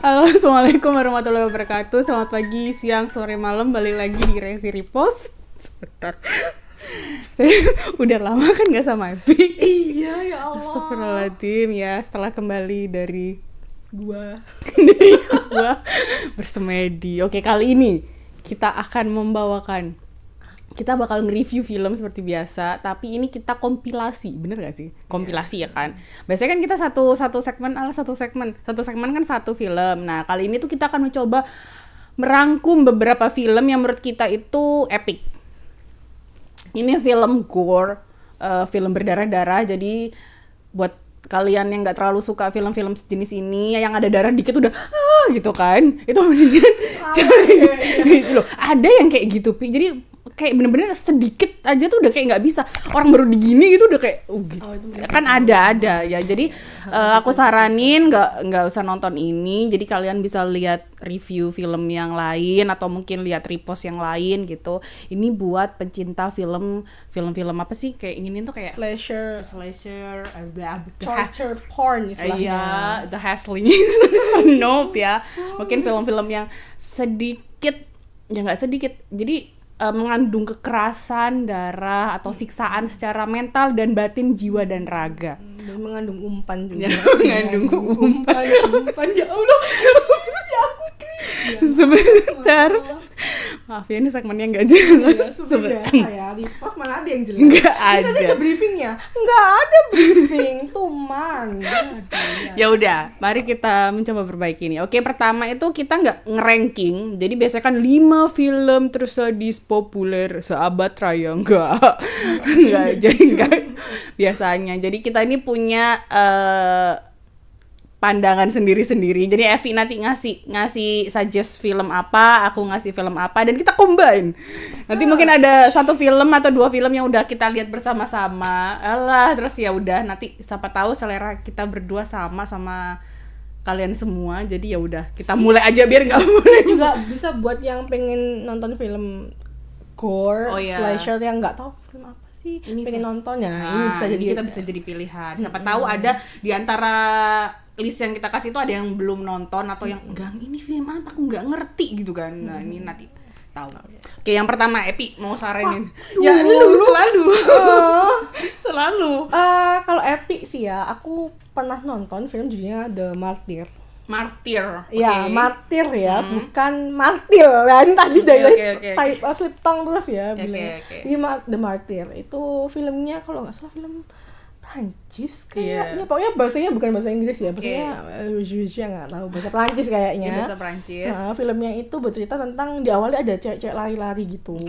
Halo, assalamualaikum warahmatullahi wabarakatuh. Selamat pagi, siang, sore, malam. Balik lagi di Resi Repost. Sebentar. Saya udah lama kan gak sama Epi. Iya ya Allah. Astagfirullahaladzim ya. Setelah kembali dari Gua bersemedi. Oke, kali ini kita akan kita bakal nge-review film seperti biasa, tapi ini kita kompilasi, bener gak sih? Kompilasi ya kan? Biasanya kan kita satu segmen kan satu film. Nah, kali ini tuh kita akan mencoba merangkum beberapa film yang menurut kita itu epic. Ini film gore, film berdarah-darah, jadi buat kalian yang nggak terlalu suka film-film sejenis ini, yang ada darah dikit udah gitu kan, itu mendingan gitu loh. Ada yang kayak gitu, Pi. Jadi kayak bener-bener sedikit aja tuh udah kayak nggak bisa, orang baru digini gitu udah kayak gitu. Kan ada ya. Jadi aku saranin nggak usah nonton ini, jadi kalian bisa lihat review film yang lain atau mungkin lihat repost yang lain gitu. Ini buat pencinta film apa sih, kayak inginin tuh kayak slasher, torture porn istilahnya. Iya, The Hustling. Nope ya. Mungkin film-film yang sedikit, ya nggak sedikit. Jadi mengandung kekerasan, darah atau siksaan secara mental dan batin, jiwa dan raga. Dan mengandung umpan juga. Mengandung umpan. Ya Allah. Ya aku Sebentar. Maaf ya, ini segmennya nggak jelas. Sebenarnya ya, di pos mana ada yang jelas? Nggak ada. Kita ada briefingnya? Nggak ada briefing, tuman. Ya udah, mari kita mencoba perbaiki ini. Oke, pertama itu kita nggak nge-ranking. Jadi biasanya kan 5 film tersadis populer seabad raya. Nggak jadi nggak biasanya. Jadi kita ini punya pandangan sendiri-sendiri. Jadi Evi nanti ngasih suggest film apa, aku ngasih film apa, dan kita combine. Nanti mungkin ada satu film atau 2 film yang udah kita lihat bersama-sama. Alah, terus ya udah, nanti siapa tahu selera kita berdua sama kalian semua. Jadi ya udah, kita mulai aja biar nggak mulai juga bisa buat yang pengen nonton film gore, slasher yang nggak tahu film apa sih, ini pengen nonton ya. Ini bisa jadi, kita bisa jadi pilihan. Siapa tahu ada di antara list yang kita kasih itu ada yang belum nonton atau yang enggak, ini film apa aku nggak ngerti gitu kan. Nah, ini nanti tahu. Oke, yang pertama Epi mau saranin. Ya lu selalu. Kalau Epi sih ya, aku pernah nonton film judulnya The Martyr. Okay. Ya, martir ya, bukan martir kan tadi dari type slip tongue terus ya bilang. Jadi The Martyr itu filmnya kalau nggak salah film Prancis kayaknya, pokoknya bahasanya bukan bahasa Inggris ya, bahasanya nggak tahu, bahasa Prancis kayaknya. Bahasa Prancis. Nah, filmnya itu bercerita tentang di awalnya ada cewek-cewek lari-lari gitu,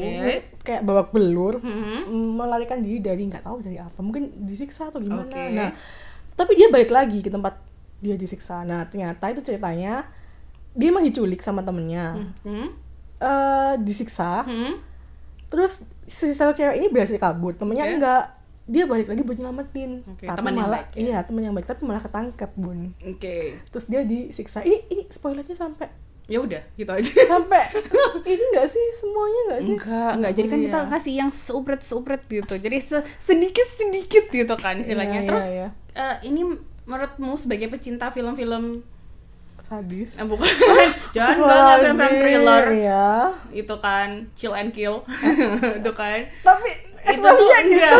kayak babak belur, melarikan diri dari nggak tahu dari apa, mungkin disiksa atau gimana. Nah, tapi dia balik lagi ke tempat dia disiksa. Nah, ternyata itu ceritanya dia emang diculik sama temennya, disiksa, terus si satu cewek ini berhasil kabur, temennya enggak, dia balik lagi buat nyelamatin, tapi teman malah yang teman yang baik, tapi malah ketangkep, Bun. Terus dia disiksa. Ini spoilernya sampai ya udah gitu aja. Sampai ini enggak sih semuanya enggak sih? Enggak. Jadi kan kita kasih yang seupret gitu. Jadi sedikit gitu kan istilahnya. Terus ini menurutmu sebagai pecinta film-film sadis? Bukan. Jangan film-film thriller. Iya. Itu kan Chill and Kill. Itu kan. Tapi itu tuh enggak.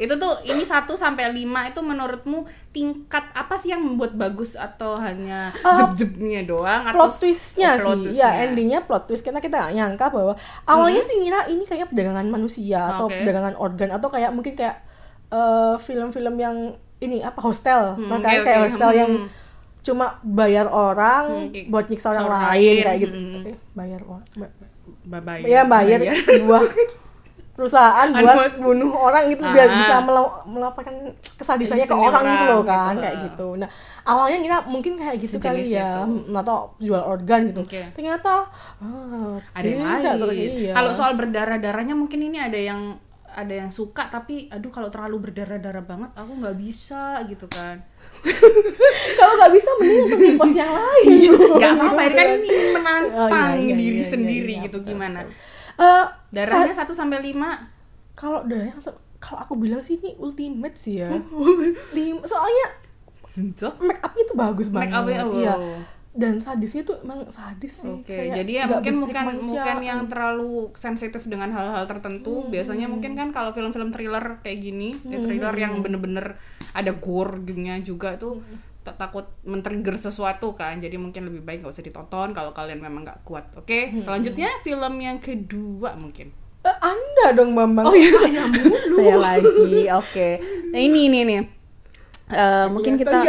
Itu tuh ini 1 sampai 5 itu menurutmu tingkat apa sih yang membuat bagus, atau hanya jeb-jebnya doang, atau plot twistnya sih? Ya, endingnya plot twist, karena kita nggak nyangka bahwa awalnya sih ngira ini kayak perdagangan manusia atau perdagangan organ, atau kayak mungkin kayak film-film yang ini apa, hostel, makanya kayak hostel yang cuma bayar orang buat nyiksa orang lain kayak gitu. Bayar orang, bayar sebuah perusahaan buat bunuh orang gitu, biar bisa melaporkan kesadisannya ke orang gitu loh kan, gitu. Kayak gitu. Nah, awalnya kita mungkin kayak gitu kali ya, atau jual organ gitu. Ternyata ada yang lain. Kalau soal berdarah-darahnya mungkin ini ada yang suka, tapi aduh kalau terlalu berdarah-darah banget aku nggak bisa gitu kan. Kalau nggak bisa mending untuk di pos yang lain. Nggak apa-apa, kan ini menantang diri sendiri gitu. Gimana? Darahnya 1 sampai 5. Kalau darahnya, kalau aku bilang sih ini ultimate sih ya. Soalnya 진짜? make up-nya tuh bagus banget. Make up-nya, Iya. Dan sadisnya tuh emang sadis sih. Oke, Kayak jadi ya nggak mungkin berpikir bukan yang terlalu sensitif dengan hal-hal tertentu. Biasanya mungkin kan kalau film-film thriller kayak gini, thriller yang bener-bener ada gore-nya juga tuh takut men-trigger sesuatu kan. Jadi mungkin lebih baik nggak usah ditonton kalau kalian memang nggak kuat. Oke, selanjutnya film yang kedua mungkin. Anda dong Bambang. Oh iya, saya mulu. saya lagi. Oke. Nah ini nih. Mungkin kita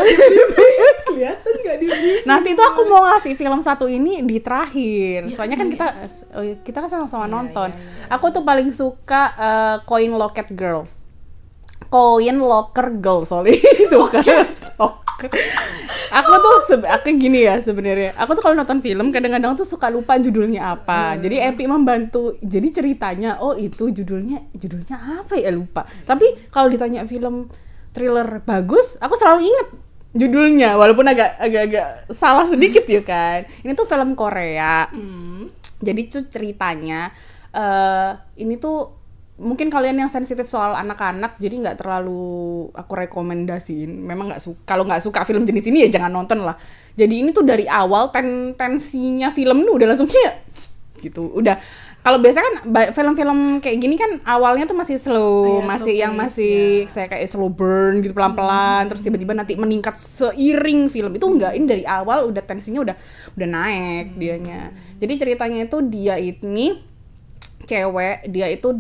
kelihatan nggak di nanti tuh aku mau ngasih film satu ini di terakhir. Soalnya kan kita kan sama-sama nonton. Aku tuh paling suka Coin Locker Girl. Sorry. Itu kan. Aku tuh aku gini ya sebenarnya. Aku tuh kalau nonton film kadang-kadang tuh suka lupa judulnya apa. Jadi Epi membantu. Jadi ceritanya itu judulnya apa ya, lupa. Tapi kalau ditanya film thriller bagus, aku selalu inget judulnya walaupun agak salah sedikit ya kan. Ini tuh film Korea. Jadi tuh ceritanya ini tuh mungkin kalian yang sensitif soal anak-anak jadi nggak terlalu aku rekomendasiin. Memang kalau nggak suka film jenis ini ya jangan nonton lah. Jadi ini tuh dari awal tensinya film tuh udah langsung gitu. Udah kalau biasa kan film-film kayak gini kan awalnya tuh masih slow, saya kayak slow burn gitu pelan-pelan, terus tiba-tiba nanti meningkat seiring film. Itu enggak, ini dari awal udah tensinya udah naik dianya. Jadi ceritanya itu dia ini cewek, dia tuh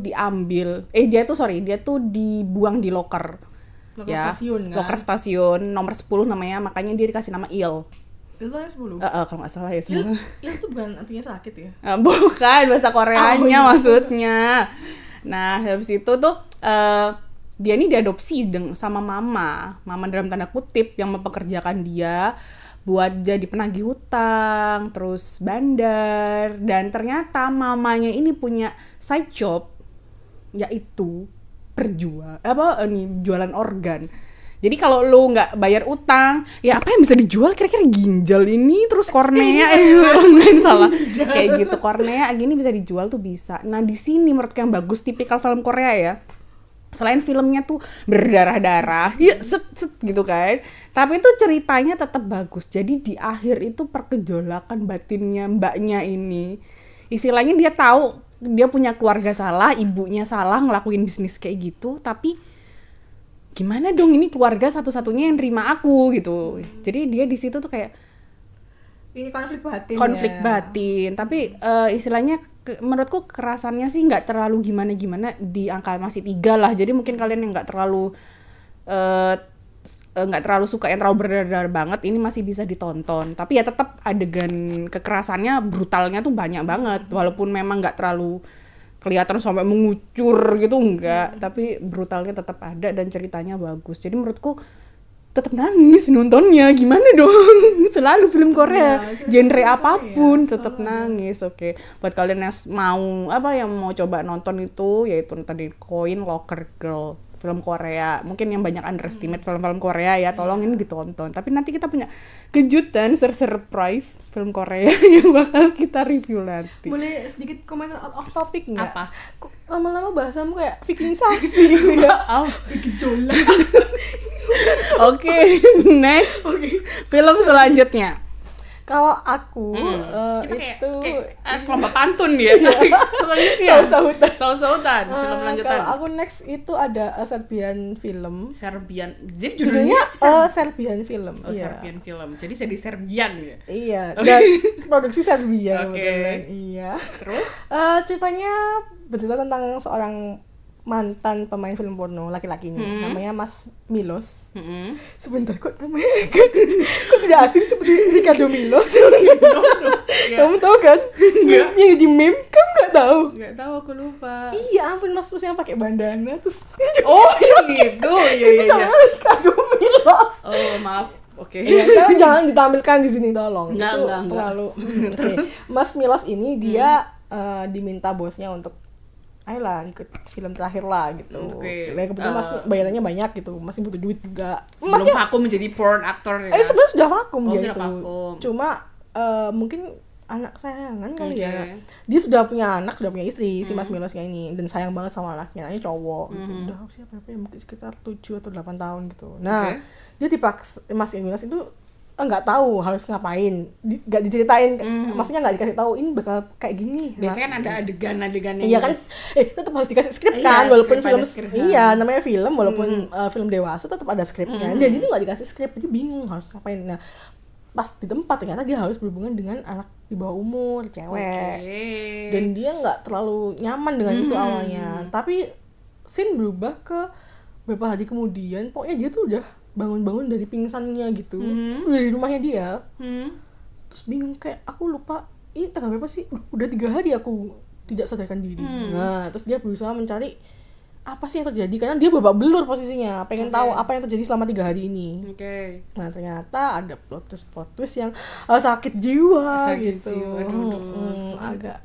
dibuang di locker stasiun kan? Locker stasiun nomor 10 namanya, makanya dia dikasih nama Il. Itu kan 10. Kalau nggak salah ya semua. Il itu bukan artinya sakit ya? Bukan, bahasa Koreanya maksudnya. Nah, habis itu tuh dia ini diadopsi sama mama dalam tanda kutip yang mempekerjakan dia buat jadi penagih hutang, terus bandar, dan ternyata mamanya ini punya side job yaitu jualan organ. Jadi kalau lu nggak bayar utang, ya apa yang bisa dijual? Kira-kira ginjal ini, terus kornea, salah. Kayak gitu, kornea gini bisa dijual tuh bisa. Nah di sini menurutku yang bagus tipikal film Korea ya. Selain filmnya tuh berdarah-darah, ya set gitu kan. Tapi itu ceritanya tetap bagus. Jadi di akhir itu pergejolakan batinnya mbaknya ini. Istilahnya dia tahu dia punya keluarga salah, ibunya salah ngelakuin bisnis kayak gitu, tapi gimana dong ini keluarga satu-satunya yang nerima aku gitu. Jadi dia di situ tuh kayak ini konflik batin. Tapi istilahnya menurutku kekerasannya sih nggak terlalu gimana di angka masih 3 lah. Jadi mungkin kalian yang nggak terlalu suka yang terlalu berdarah banget, ini masih bisa ditonton. Tapi ya tetap adegan kekerasannya brutalnya tuh banyak banget. Walaupun memang nggak terlalu kelihatan sampai mengucur gitu enggak, tapi brutalnya tetap ada dan ceritanya bagus. Jadi menurutku tetap nangis nontonnya, gimana dong? Selalu film Korea, genre apapun tetap nangis. Oke. Buat kalian yang mau coba nonton itu, yaitu tadi Coin Locker Girl, film Korea. Mungkin yang banyak underestimate film-film Korea ya, tolong ini ditonton. Tapi nanti kita punya kejutan surprise film Korea yang bakal kita review nanti. Boleh sedikit komen out of topic nggak? Apa? Lama-lama bahasamu kayak vikingsasi gitu ya. Gejolak. Oke, next. Film selanjutnya. Kalau aku kita itu kelompok pantun ya. Selanjutnya saut-sautan film lanjutan. Kalau aku next itu ada Serbian film. Jadi judulnya Serbian film. Serbian film. Jadi saya di Serbian ya. Iya, dan produksi Serbia kebetulan. Iya. Terus ceritanya bercerita tentang seorang mantan pemain film porno laki-lakinya, namanya Mas Milos. Sebentar, kok namanya kok tidak asing seperti Ricardo Milos. Kamu tahu kan? Yang di meme, kamu nggak tahu? Nggak tahu, aku lupa. Iya, ampun, Mas Milos yang pakai bandana terus. Oh, yang itu. Iya. Ricardo Milos. Oh, maaf. Oke. Jangan ditampilkan di sini, tolong. Enggak. Terlalu. Mas Milos ini dia diminta bosnya untuk ayolah ikut film terakhir lah gitu. Kebetulan Mas bayarannya banyak gitu, masih butuh duit juga. Sebelum vakum menjadi porn actor ya. Sebenarnya sudah vakum dia itu. Vakum. Cuma mungkin anak kesayangan kali ya. Dia sudah punya anak, sudah punya istri, si Mas Milosnya ini, dan sayang banget sama anaknya, anaknya cowok gitu. Udah usia berapa ya, mungkin sekitar 7 atau 8 tahun gitu. Nah, dia dipaksa, Mas Milos itu nggak tahu harus ngapain, nggak diceritain, maksudnya nggak dikasih tahu ini bakal kayak gini. Biasanya kan ada adegan-adegannya. Iya kan, tetap harus dikasih skrip kan, walaupun film, namanya film, walaupun film dewasa tetap ada skripnya. Jadi itu nggak dikasih skrip, jadi bingung harus ngapain. Nah, pas di tempat ternyata dia harus berhubungan dengan anak di bawah umur, cewek, dan dia nggak terlalu nyaman dengan itu awalnya. Tapi scene berubah ke beberapa hari kemudian, pokoknya dia tuh udah bangun-bangun dari pingsannya gitu, dari rumahnya dia, terus bingung kayak aku lupa ini tanggal berapa sih, udah 3 hari aku tidak sadarkan diri. Nah terus dia berusaha mencari apa sih yang terjadi, karena dia babak belur posisinya, pengen tahu apa yang terjadi selama 3 hari ini. Nah ternyata ada plot twist yang sakit jiwa gitu. Agak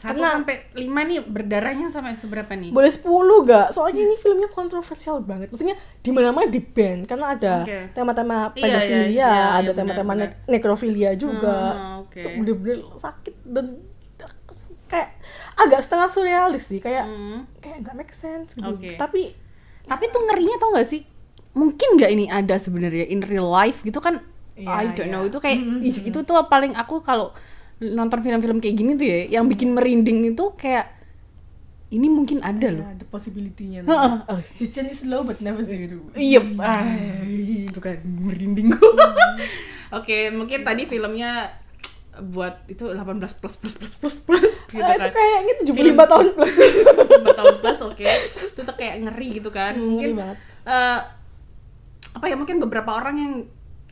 1 sampai 5 nih berdarahnya sampai seberapa nih? Boleh 10 gak? Soalnya ini filmnya kontroversial banget. Maksudnya di mana-mana di ban karena ada tema-tema pedofilia, ada tema-tema nekrofilia juga. Bener-bener sakit dan kayak agak setengah surrealis sih, kayak nggak make sense gitu. Tapi tuh ngerinya tau nggak sih? Mungkin nggak ini ada sebenarnya in real life gitu kan? I don't know, itu kayak itu tuh paling aku kalau nonton film-film kayak gini tuh ya, yang bikin merinding itu kayak ini mungkin ada loh. The possibility-nya. The chance is low but never zero. Iya, itu kan merinding gue. Oke, mungkin tadi filmnya buat itu 18 plus gitu kan. Itu kayaknya 75 tahun plus. 75 tahun plus, itu tuh kayak ngeri gitu kan. Mungkin banget. Apa ya, mungkin beberapa orang yang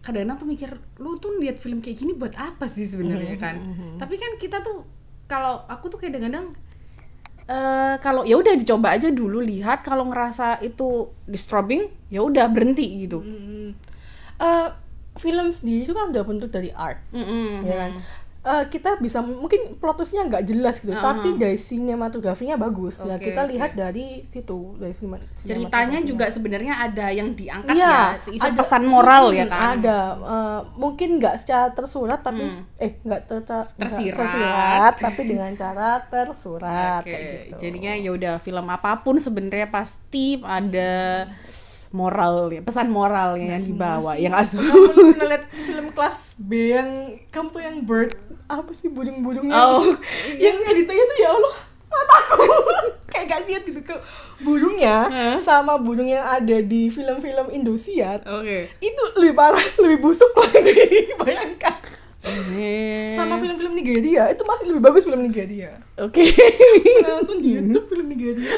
kadang-kadang tuh mikir, lu tuh lihat film kayak gini buat apa sih sebenarnya kan. Tapi kan kita tuh, kalau aku tuh kadang-kadang kalau ya udah dicoba aja dulu, lihat, kalau ngerasa itu disturbing ya udah berhenti gitu. Film sendiri itu kan udah bentuk dari art, ya kan. Kita bisa mungkin plot twist-nya nggak jelas gitu, tapi dari sinematografinya bagus. Nah kita lihat dari situ, dari ceritanya juga sebenarnya ada yang diangkat ya, ada pesan moral ya kan. Ada mungkin nggak secara tersurat tapi nggak tersirat, tapi dengan cara tersurat. Gitu. Jadinya ya udah, film apapun sebenarnya pasti ada moral ya, pesan moralnya yang dibawa. Yang asal kamu pernah lihat film kelas B yang kamu tuh yang bird apa sih, burung-burungnya yang editannya tuh ya Allah mataku kayak gak lihat gitu ke burungnya sama burung yang ada di film-film Indosiar. Itu lebih parah, lebih busuk lagi. Bayangkan. Sama film-film Nigeria itu masih lebih bagus film Nigeria. Pernah nonton di YouTube film Nigeria?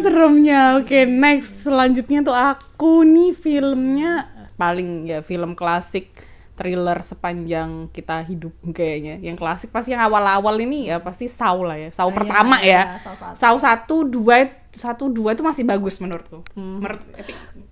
Seremnya. Next, selanjutnya tuh aku nih filmnya paling ya film klasik thriller sepanjang kita hidup kayaknya. Yang klasik pasti yang awal-awal ini ya pasti Saw lah ya. Saw pertama ya. Saw 1, 2 itu masih bagus menurutku.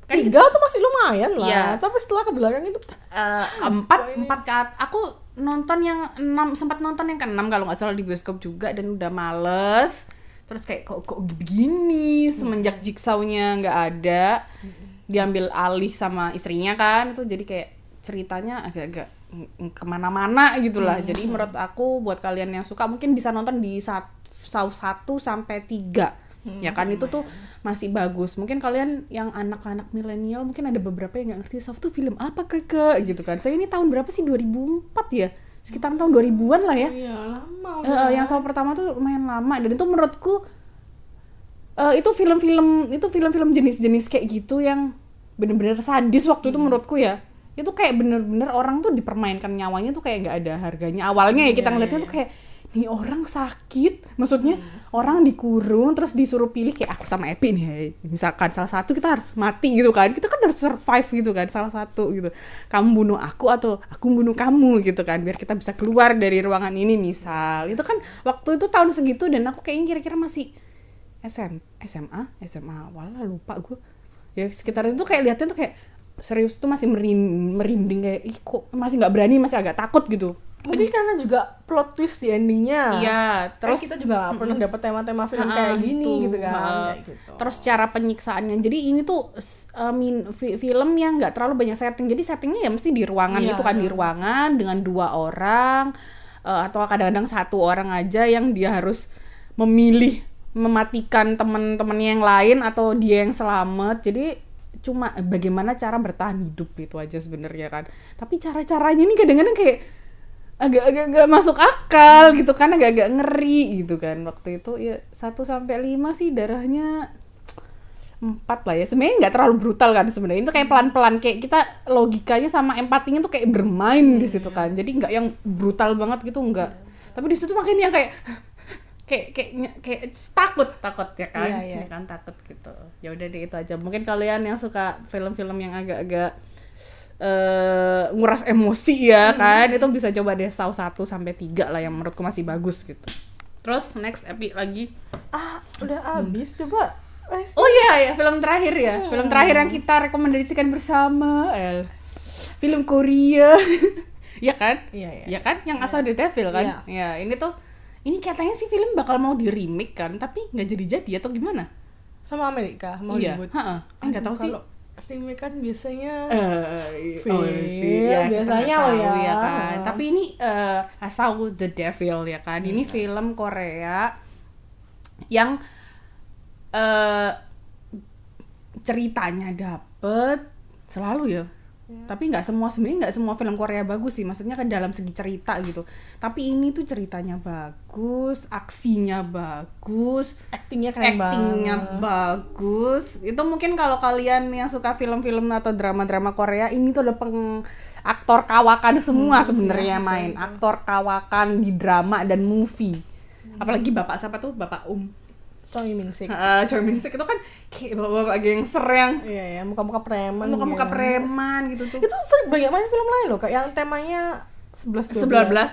3 tuh masih lumayan lah. Tapi setelah ke belakang itu 4 ke aku nonton yang 6, sempat nonton yang ke-6 kalau nggak salah di bioskop juga, dan udah males. Terus kayak kok begini, semenjak Jigsaw-nya nggak ada, diambil alih sama istrinya kan, itu jadi kayak ceritanya agak-agak kemana-mana gitulah. Jadi menurut aku buat kalian yang suka mungkin bisa nonton di Saw 1 sampai 3. Ya kan, itu tuh masih bagus. Mungkin kalian yang anak-anak milenial mungkin ada beberapa yang nggak ngerti Saw tuh film apa kakak gitu kan. Saya ini tahun berapa sih, 2004 ya? Sekitar tahun 2000-an lah ya. Iya, lama. Yang Saw pertama tuh lumayan lama, dan itu menurutku itu film-film jenis-jenis kayak gitu yang bener-bener sadis waktu itu menurutku ya. Itu kayak bener-bener orang tuh dipermainkan nyawanya tuh kayak nggak ada harganya. Awalnya ya kita ngeliatnya tuh kayak nih orang sakit, maksudnya orang dikurung terus disuruh pilih kayak aku sama Epi nih, misalkan salah satu kita harus mati gitu kan, kita kan harus survive gitu kan, salah satu gitu, kamu bunuh aku atau aku bunuh kamu gitu kan, biar kita bisa keluar dari ruangan ini misal. Itu kan waktu itu tahun segitu, dan aku kayaknya kira-kira masih SMA awal lah, lupa gue ya, sekitar itu kayak liatnya tuh kayak serius tuh masih merinding kayak ih kok masih nggak berani, masih agak takut gitu. Mungkin karena juga plot twist di endingnya. Iya, Terus terus kita juga nggak pernah dapat tema-tema film kayak gini gitu kan. Kayak gitu. Terus cara penyiksaannya, jadi ini tuh film yang nggak terlalu banyak setting, jadi settingnya ya mesti di ruangan Iya, itu kan, di ruangan dengan 2 orang atau kadang-kadang 1 orang aja yang dia harus memilih mematikan teman-temannya yang lain atau dia yang selamat. Jadi cuma bagaimana cara bertahan hidup itu aja sebenarnya kan. Tapi cara-caranya ini kadang-kadang kayak agak masuk akal gitu kan, agak ngeri gitu kan. Waktu itu ya 1-5 sih darahnya 4 lah ya. Sebenarnya nggak terlalu brutal kan sebenarnya. Itu kayak pelan-pelan, kayak kita logikanya sama empatinya tuh kayak bermain di situ kan. Jadi nggak yang brutal banget gitu, enggak. Tapi di situ makanya yang kayak takut ya kan. Iya. Ya kan takut gitu. Ya udah deh itu aja. Mungkin kalian yang suka film-film yang agak-agak nguras emosi ya kan, itu bisa coba deh Saw 1-3 lah yang menurutku masih bagus gitu. Terus next epi lagi Udah habis coba. oh iya film terakhir ya, film terakhir yang kita rekomendasikan bersama film Korea. Ya kan? Ya kan, yang Saw the Devil kan. Ya ini katanya sih film bakal mau di remake kan, tapi nggak jadi atau gimana Sama Amerika mau Hollywood. Nggak tahu sih. Remake kan biasanya biasanya ya kan. Tapi ini Saw the Devil ya kan. Ini film Korea yang ceritanya dapet selalu ya. Tapi sebenarnya nggak semua film Korea bagus sih. Maksudnya kan dalam segi cerita gitu. Tapi ini tuh ceritanya bagus, aksinya bagus, actingnya keren banget. bagus. Itu mungkin kalau kalian yang suka film-film atau drama-drama Korea, ini tuh ada aktor kawakan semua sebenarnya main. Aktor kawakan di drama dan movie. Apalagi bapak siapa tuh? Bapak Choi Min-sik. Choi Min-sik itu kan kayak bapak gangster yang Iya, muka-muka preman. Muka-muka preman gitu tuh. Itu banyak banget film lain loh, kayak yang temanya 11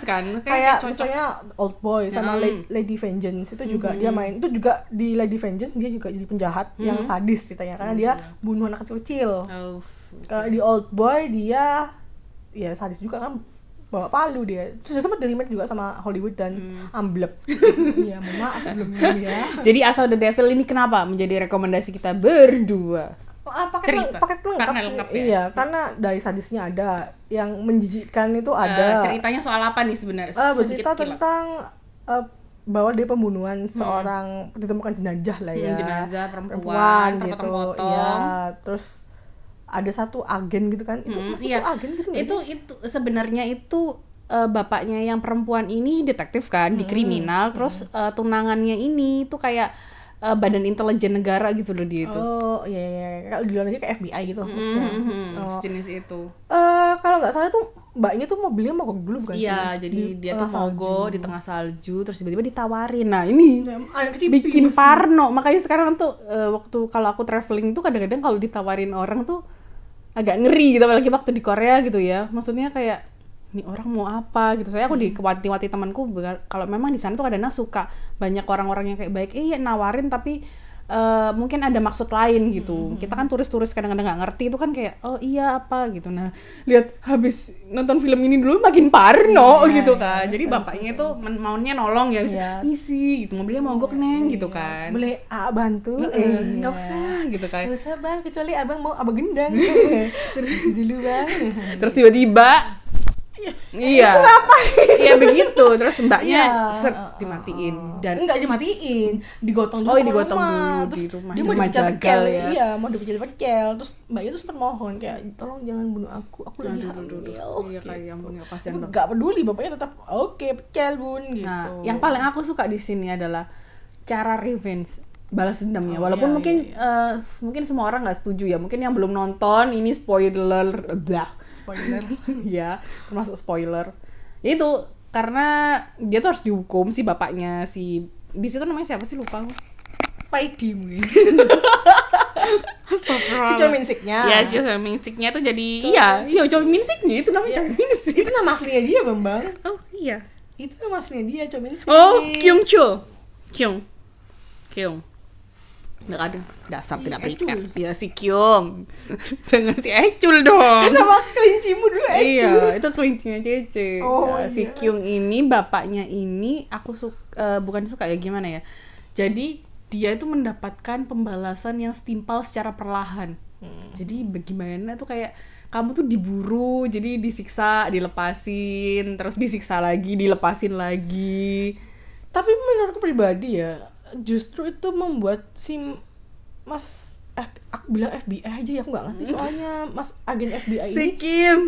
kan. Kayak misalnya Old Boy sama Lady Vengeance itu juga dia main. Itu juga di Lady Vengeance dia juga jadi penjahat yang sadis ceritanya karena dia bunuh anak kecil. Kalau di Old Boy dia ya sadis juga kan, bawa palu dia. Terus dia sempat di-remake juga sama Hollywood dan amblek. Iya, maaf sebelumnya ya. Jadi Saw the Devil ini kenapa menjadi rekomendasi kita berdua? Paket lengkap ya? Iya, karena dari sadisnya ada, yang menjijikkan itu ada. Ceritanya soal apa nih sebenarnya? Bercerita tentang bahwa dia pembunuhan seorang, ditemukan jenazah lah ya. Jenazah perempuan gitu. terpotong-potong. Iya, terus ada satu agen gitu kan. Agen gitu nggak sih? Itu sebenarnya itu bapaknya yang perempuan ini detektif kan di kriminal, terus tunangannya ini tuh kayak badan intelijen negara gitu loh dia itu. Oh iya. Kalau di luar negeri kayak FBI gitu maksudnya. Sejenis itu. Kalau nggak salah tuh mbaknya tuh mobilnya mogok dulu bukan sih? Iya, jadi dia tuh mogok di tengah salju, terus tiba-tiba ditawarin. Nah ini bikin parno. Makanya sekarang tuh waktu kalau aku traveling tuh kadang-kadang kalau ditawarin orang tuh agak ngeri gitu, apalagi waktu di Korea gitu ya. Maksudnya kayak ini orang mau apa gitu. Saya aku diwanti-wanti temanku kalau memang di sana tuh kadang-kadang suka banyak orang-orang yang kayak baik nawarin tapi mungkin ada maksud lain gitu. Kita kan turis-turis kadang-kadang nggak ngerti itu kan kayak oh iya apa gitu. Nah lihat habis nonton film ini dulu makin parno gitu kan. Jadi bapaknya itu maunya nolong ya, misi gitu, mobilnya mogok neng gitu kan. Boleh bantu? Nggak usah gitu kan. Nggak usah bang, kecuali abang mau abang gendang. Terus dulu bang. Terus tiba-tiba iya begitu, terus mbaknya dimatiin dan enggak dimatiin, digotong dulu digotong rumah. dulu Terus di rumah, dia mau dijagal ya. Iya, mau dipecel. Terus mbaknya tuh sempat mohon kayak tolong jangan bunuh aku lagi hamil. Iya kayak ampun ya kasihan banget. Enggak peduli, bapaknya tetap oke, pecel bun gitu. Nah, yang paling aku suka di sini adalah cara revenge, balas dendamnya. Walaupun mungkin semua orang nggak setuju ya. Mungkin yang belum nonton ini spoiler ya, termasuk spoiler. Itu karena dia tuh harus dihukum si bapaknya di situ namanya siapa sih lupa aku. Paidi mungkin. Si Choi Min-siknya. Ya, Choi Min-siknya tuh jadi Choi Min-siknya itu namanya Choi Min-sik. Itu nama aslinya dia, Bambang. Oh, iya. Itu nama aslinya dia, Choi Min-sik. Oh, Kyung. Nggak ada. Dasar Si tidak Ecul. berikat. Ya si Kyung. Jangan si Ecul dong. Kenapa kelincimu dulu Ecul? Iya, itu kelincinya Cece. Oh, Si iya. Kyung ini, bapaknya ini, aku bukan suka ya, gimana ya. Jadi, dia itu mendapatkan pembalasan yang setimpal secara perlahan. Jadi, bagaimana tuh kayak, kamu tuh diburu, jadi disiksa, dilepasin, terus disiksa lagi, dilepasin lagi. Tapi menurutku pribadi ya, justru itu membuat si Mas aku bilang FBI aja ya, aku nggak ngerti soalnya Mas agen FBI Si ini Kim.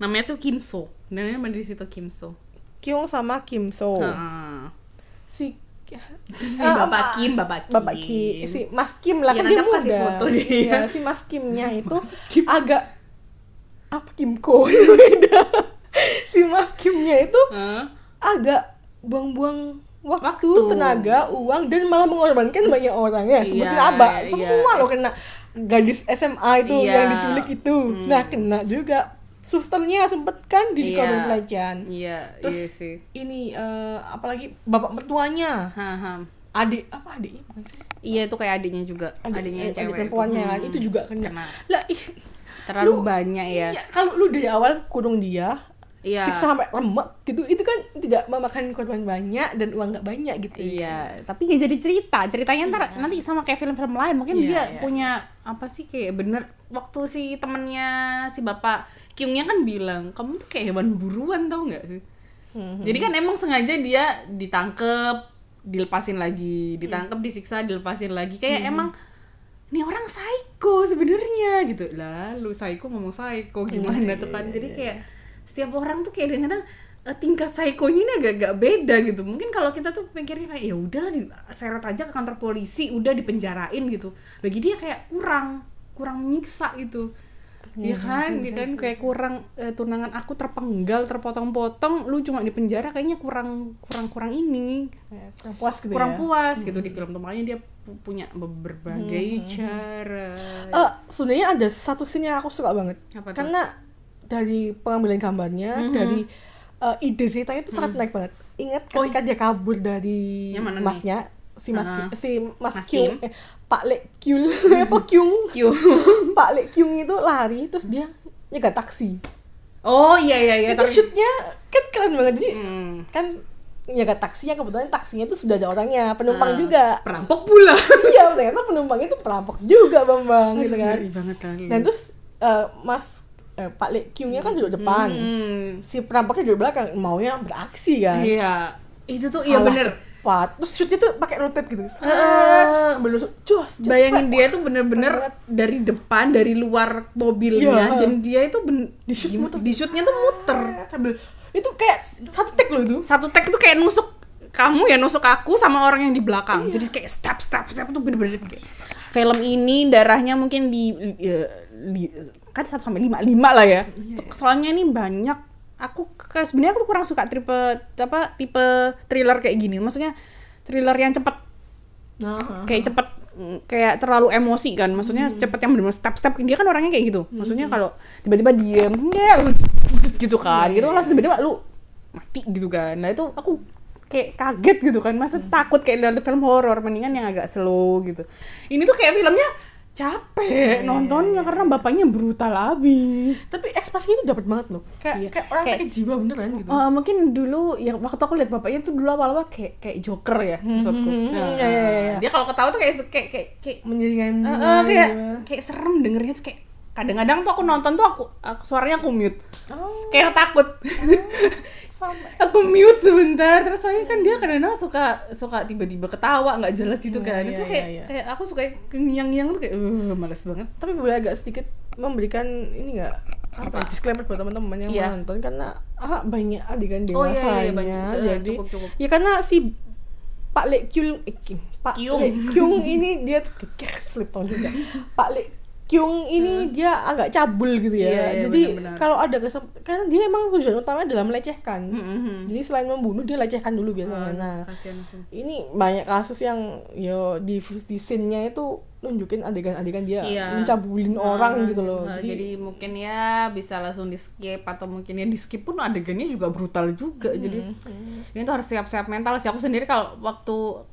Namanya tuh Kim So. Namanya di situ Kim So. Kyung sama Kim So. Si Bapak Kim. si Mas Kim lah, Ya, kan nanti dia aku kasih muda. foto deh. Iya, si Mas Kimnya itu agak apa Kimko beda. Si Mas Kimnya itu agak buang-buang waktu, tenaga, uang, dan malah mengorbankan banyak orang ya. Sebutin apa? Semua loh kena. Gadis SMA itu yang diculik itu. Nah, kena juga. Susternya sempet kan korban pelecehan. Iya, Terus iya sih. ini apalagi bapak mertuanya. Adiknya bukan sih? Iya, itu kayak adiknya juga. Adiknya yang adik cewek perempuannya itu. kan itu juga kena. Lah, Terlalu banyak ya. Iya, kalau lu dari awal kurung dia, Iya. siksa sampai lemak gitu, itu kan tidak memakan korban banyak dan uang nggak banyak gitu. Iya, tapi nggak jadi ceritanya nanti sama kayak film-film lain. Mungkin dia punya apa sih, kayak bener waktu si temennya si bapak Kyungnya kan bilang, kamu tuh kayak hewan buruan, tau nggak sih? Jadi kan emang sengaja dia ditangkep, dilepasin lagi, disiksa, dilepasin lagi, kayak emang ini orang psycho sebenarnya gitu. Lalu psycho ngomong psycho gimana tuh kan. Jadi kayak setiap orang tuh kayak kadang-kadang tingkat psikonya ini agak-agak beda gitu. Mungkin kalau kita tuh pikirnya kayak ya udahlah diseret aja ke kantor polisi, udah dipenjarain gitu. Bagi dia kayak kurang menyiksa gitu. Iya kan, dia kan kayak kurang tunangan aku terpenggal, terpotong-potong, lu cuma di penjara kayaknya kurang ini. Kurang puas gitu Kurang ya. puas gitu di film tuh. Makanya dia punya berbagai cara. Sebenarnya ada satu scene yang aku suka banget. Apa tuh? Karena dari pengambilan gambarnya, dari ide ceritanya itu sangat menarik banget. Ingat ketika dia kabur dari masnya, si Mas Kyung, Pak Lek Kyul, apa Kyung? Pak Lek Kyung itu lari, terus dia nyegat taksi. Oh iya. Itu shootnya kan keren banget, jadi kan nyegat taksinya, kebetulan taksinya itu sudah ada orangnya, penumpang juga. Perampok pula. Iya, ternyata penumpangnya itu perampok juga Bambang, gitu kan. Dan terus Mas Pak Lek Kyungnya kan duduk depan, si perampoknya duduk belakang, maunya beraksi kan. Iya, itu tuh iya bener. Cepat, terus shootnya tuh pakai rotate gitu. Bayangin dia tuh bener-bener dari depan, dari luar mobilnya, dan dia itu di shootnya tuh muter. Itu kayak satu take loh itu. Satu take itu kayak nusuk kamu ya, nusuk aku sama orang yang di belakang. Jadi kayak step tuh bener-bener kayak. Film ini darahnya mungkin kan 1 sampai 5 lah ya. Soalnya ini banyak. Sebenarnya aku kurang suka tipe thriller kayak gini. Maksudnya thriller yang cepet. Kayak cepet, kayak terlalu emosi kan. Maksudnya cepet yang bener-bener step. Dia kan orangnya kayak gitu. Maksudnya kalau tiba-tiba diem, gitu kan. Gitu langsung tiba-tiba lu mati gitu kan. Nah itu aku kayak kaget gitu kan. Masa takut kayak dalam film horor, mendingan yang agak slow gitu. Ini tuh kayak filmnya capek nontonnya karena bapaknya brutal abis. Tapi ekspresinya itu dapat banget loh. Kayak orang sakit jiwa beneran gitu. Mungkin dulu ya waktu aku lihat bapaknya tuh dulu awal-awal kayak Joker ya maksudku. Dia kalau ketawa tuh kayak menjadikan kayak serem dengernya tuh, kayak kadang-kadang tuh aku nonton tuh aku suaranya aku mute. Kayak takut. Aku mute sebentar, terus soalnya kan dia kadang-kadang suka tiba-tiba ketawa nggak jelas itu kan. Itu kayak aku suka ngiang-ngiang tuh kayak males banget. Tapi boleh agak sedikit memberikan ini nggak disclaimer buat teman-teman yang menonton, karena banyak adegan dewasanya. Jadi cukup. Ya karena si Pak Lek Kyung ini dia slip tone juga. Pak Lek Kyung ini dia agak cabul gitu ya. Jadi kalau ada karena dia emang tujuan utamanya adalah melecehkan. Jadi selain membunuh dia lecehkan dulu biasanya. Nah, ini banyak kasus yang di scene-nya itu nunjukin adegan-adegan dia mencabulin orang gitu loh. Jadi mungkin ya bisa langsung di skip, atau mungkin ya di skip pun adegannya juga brutal juga. Jadi ini tuh harus siap-siap mental sih. Aku sendiri kalau waktu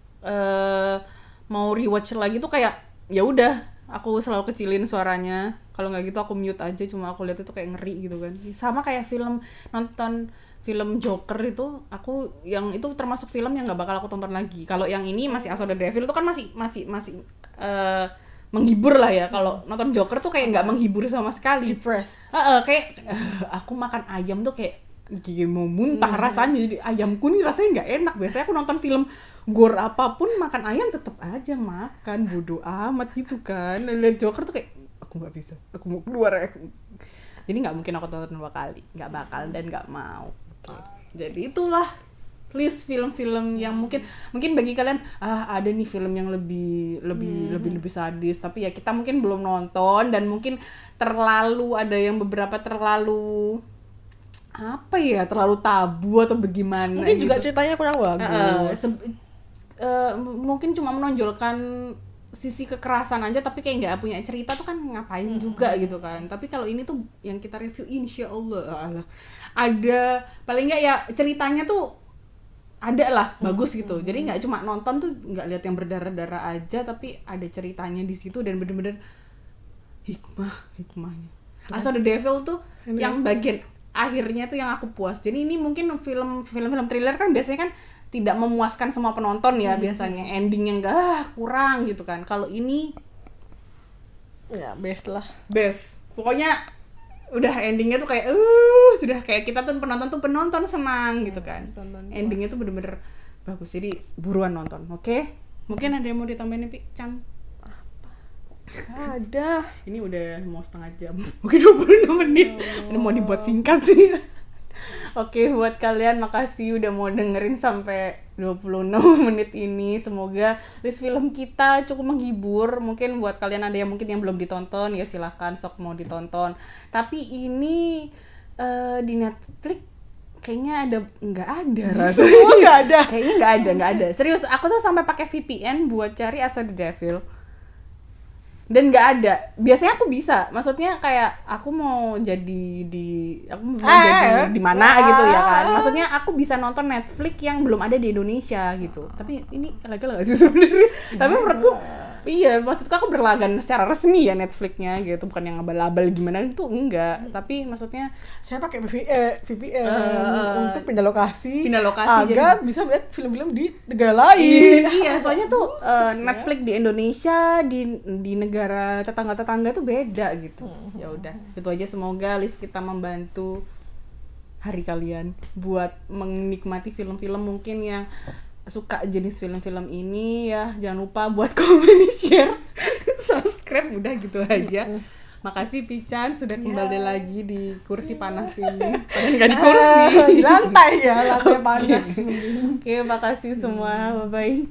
mau rewatch lagi tuh kayak ya udah aku selalu kecilin suaranya, kalau nggak gitu aku mute aja, cuma aku lihat itu kayak ngeri gitu kan. Sama kayak nonton film Joker itu, aku yang itu termasuk film yang nggak bakal aku tonton lagi. Kalau yang ini masih As of the Devil itu kan masih menghibur lah ya. Kalau nonton Joker tuh kayak nggak menghibur sama sekali. Depressed. Kayak aku makan ayam tuh kayak mau muntah rasanya. Jadi ayamku nih rasanya nggak enak. Biasanya aku nonton film gore apapun, makan ayam tetap aja makan, bodo amat gitu kan. Lihat Joker tuh kayak aku nggak bisa, aku mau keluar. Jadi nggak mungkin aku tonton 2 kali, nggak bakal dan nggak mau. Jadi itulah list film-film yang mungkin bagi kalian ada nih film yang lebih sadis, tapi ya kita mungkin belum nonton, dan mungkin ada yang beberapa terlalu terlalu tabu atau bagaimana. Mungkin gitu. juga ceritanya kurang bagus. Mungkin cuma menonjolkan sisi kekerasan aja, tapi kayak nggak punya cerita tuh kan ngapain juga gitu kan. Tapi kalau ini tuh yang kita review, insya Allah ada paling nggak ya ceritanya tuh ada lah bagus gitu. Jadi nggak cuma nonton tuh nggak lihat yang berdarah-darah aja, tapi ada ceritanya di situ dan bener-bener hikmahnya. As of the Devil tuh yang bagian akhirnya tuh yang aku puas. Jadi ini mungkin film thriller kan biasanya kan tidak memuaskan semua penonton ya, biasanya endingnya enggak kurang gitu kan. Kalau ini ya best lah. Best. Pokoknya udah endingnya tuh kayak sudah kayak kita tuh penonton senang gitu kan. Endingnya tuh bener-bener bagus. Jadi buruan nonton, oke? Mungkin ada yang mau ditambahin nih, Pi? Chan? Ada. Ini udah mau setengah jam. Mungkin 26 menit. Ini mau dibuat singkat sih. Oke, buat kalian makasih udah mau dengerin sampai 26 menit ini. Semoga list film kita cukup menghibur. Mungkin buat kalian ada yang mungkin yang belum ditonton, ya silahkan sok mau ditonton. Tapi ini di Netflix kayaknya nggak ada rasanya. Nggak ada. Kayaknya nggak ada. Serius, aku tuh sampai pakai VPN buat cari As of the Devil. Dan nggak ada. Biasanya aku bisa, maksudnya kayak aku mau jadi di mana gitu ya kan. Maksudnya aku bisa nonton Netflix yang belum ada di Indonesia gitu. Tapi ini legal nggak sih sebenarnya? Tapi menurutku iya, maksudku aku berlangganan secara resmi ya Netflix-nya gitu, bukan yang abal-abal gimana itu enggak. Tapi maksudnya saya pakai VPN untuk pindah lokasi agar jadi bisa melihat film-film di negara lain. Iya, soalnya tuh Netflix di Indonesia di negara tetangga tuh beda gitu. Ya udah, itu aja. Semoga list kita membantu hari kalian buat menikmati film-film mungkin yang suka jenis film-film ini ya. Jangan lupa buat komen, share, subscribe, udah gitu aja. Makasih Pican sudah kembali lagi di kursi panas ini. Padahal nggak di kursi, lantai panas. Oke, makasih semua, bye bye.